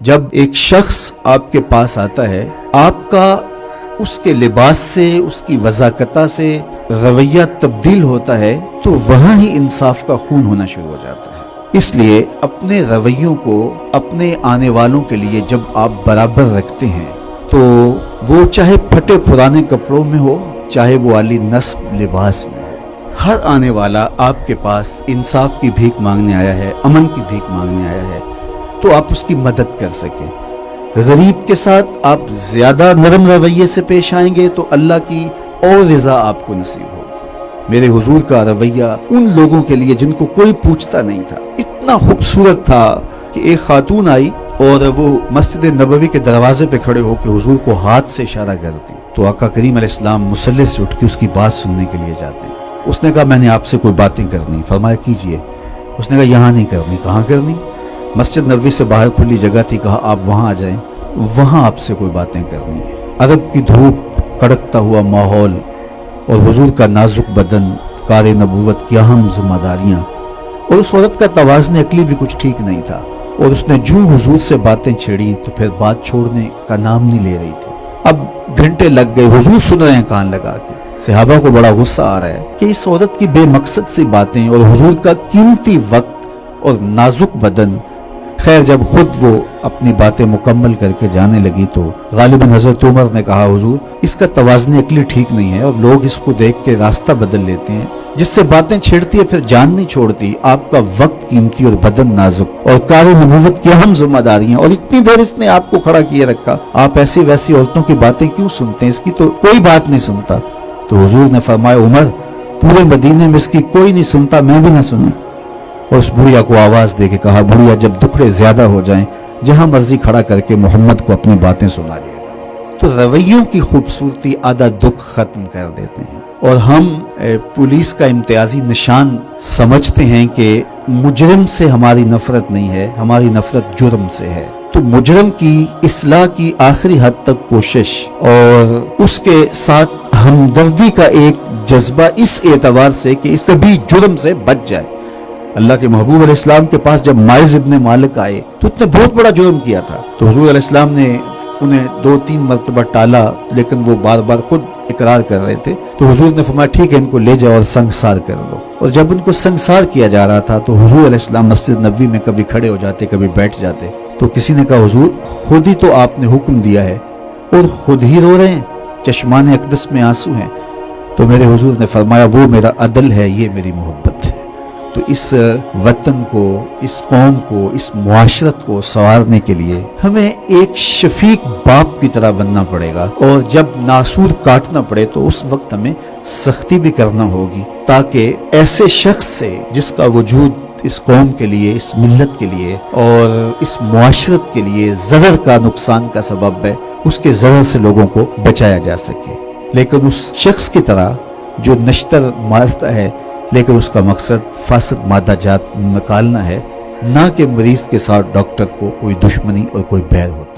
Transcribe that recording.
جب ایک شخص آپ کے پاس آتا ہے، آپ کا اس کے لباس سے، اس کی وضاقتہ سے رویہ تبدیل ہوتا ہے تو وہاں ہی انصاف کا خون ہونا شروع ہو جاتا ہے۔ اس لیے اپنے رویوں کو اپنے آنے والوں کے لیے جب آپ برابر رکھتے ہیں تو وہ چاہے پھٹے پرانے کپڑوں میں ہو، چاہے وہ عالی نصب لباس میں ہو، ہر آنے والا آپ کے پاس انصاف کی بھیک مانگنے آیا ہے، امن کی بھیک مانگنے آیا ہے، تو آپ اس کی مدد کر سکیں۔ غریب کے ساتھ آپ زیادہ نرم رویے سے پیش آئیں گے تو اللہ کی اور رضا آپ کو نصیب ہوگی۔ میرے حضور کا رویہ ان لوگوں کے لیے جن کو کوئی پوچھتا نہیں تھا اتنا خوبصورت تھا کہ ایک خاتون آئی اور وہ مسجد نبوی کے دروازے پہ کھڑے ہو کے حضور کو ہاتھ سے اشارہ کرتی، تو آقا کریم علیہ السلام مصلی سے اٹھ کے اس کی بات سننے کے لیے جاتے ہیں۔ اس نے کہا میں نے آپ سے کوئی باتیں کرنی، فرمایا کیجئے۔ اس نے کہا یہاں نہیں کرنی۔ کہاں کرنی؟ مسجد نبوی سے باہر کھلی جگہ تھی، کہا آپ وہاں آ جائیں، وہاں آپ سے کوئی باتیں کرنی ہے۔ عرب کی دھوپ، کڑکتا ہوا ماحول اور حضور کا نازک بدن، کار نبوت کی اہم ذمہ داریاں، اور اس عورت کا توازن عقلی بھی کچھ ٹھیک نہیں تھا، اور اس نے جو حضور سے باتیں چھیڑی تو پھر بات چھوڑنے کا نام نہیں لے رہی تھی۔ اب گھنٹے لگ گئے، حضور سن رہے ہیں کان لگا کے۔ صحابہ کو بڑا غصہ آ رہا ہے کہ اس عورت کی بے مقصد سی باتیں اور حضور کا قیمتی وقت اور نازک بدن۔ خیر جب خود وہ اپنی باتیں مکمل کر کے جانے لگی تو غالباً حضرت عمر نے کہا حضور اس کا توازن عقلی ٹھیک نہیں ہے، اور لوگ اس کو دیکھ کے راستہ بدل لیتے ہیں، جس سے باتیں چھیڑتی ہے پھر جان نہیں چھوڑتی۔ آپ کا وقت قیمتی اور بدن نازک اور کار نبوت کی اہم ذمہ داریاں، اور اتنی دیر اس نے آپ کو کھڑا کیے رکھا، آپ ایسی ویسی عورتوں کی باتیں کیوں سنتے ہیں؟ اس کی تو کوئی بات نہیں سنتا۔ تو حضور نے فرمایا عمر پورے مدینے میں اس کی کوئی نہیں سنتا، میں بھی نہ سنوں۔ اور اس بڑھیا کو آواز دے کے کہا بڑھیا جب دکھڑے زیادہ ہو جائیں جہاں مرضی کھڑا کر کے محمد کو اپنی باتیں سنا لیا کرو۔ تو رویوں کی خوبصورتی آدھا دکھ ختم کر دیتے ہیں، اور ہم پولیس کا امتیازی نشان سمجھتے ہیں کہ مجرم سے ہماری نفرت نہیں ہے، ہماری نفرت جرم سے ہے۔ تو مجرم کی اصلاح کی آخری حد تک کوشش اور اس کے ساتھ ہمدردی کا ایک جذبہ اس اعتبار سے کہ اس سے بھی جرم سے بچ جائے۔ اللہ کے محبوب علیہ السلام کے پاس جب مائز ابن مالک آئے تو اس نے بہت بڑا جرم کیا تھا، تو حضور علیہ السلام نے انہیں 2-3 مرتبہ ٹالا، لیکن وہ بار بار خود اقرار کر رہے تھے۔ تو حضور نے فرمایا ٹھیک ہے ان کو لے جاؤ اور سنگسار کر دو۔ اور جب ان کو سنگسار کیا جا رہا تھا تو حضور علیہ السلام مسجد نبوی میں کبھی کھڑے ہو جاتے، کبھی بیٹھ جاتے۔ تو کسی نے کہا حضور خود ہی تو آپ نے حکم دیا ہے اور خود ہی رو رہے ہیں، چشمان اقدس میں آنسو ہیں۔ تو میرے حضور نے فرمایا وہ میرا عدل ہے، یہ میری محبت ہے۔ تو اس وطن کو، اس قوم کو، اس معاشرت کو سنوارنے کے لیے ہمیں ایک شفیق باپ کی طرح بننا پڑے گا، اور جب ناسور کاٹنا پڑے تو اس وقت ہمیں سختی بھی کرنا ہوگی، تاکہ ایسے شخص سے جس کا وجود اس قوم کے لیے، اس ملت کے لیے اور اس معاشرت کے لیے ضرر کا، نقصان کا سبب ہے، اس کے ضرر سے لوگوں کو بچایا جا سکے۔ لیکن اس شخص کی طرح جو نشتر مارتا ہے لیکن اس کا مقصد فاسد مادہ جات نکالنا ہے، نہ کہ مریض کے ساتھ ڈاکٹر کو کوئی دشمنی اور کوئی بیر ہوتا ہے۔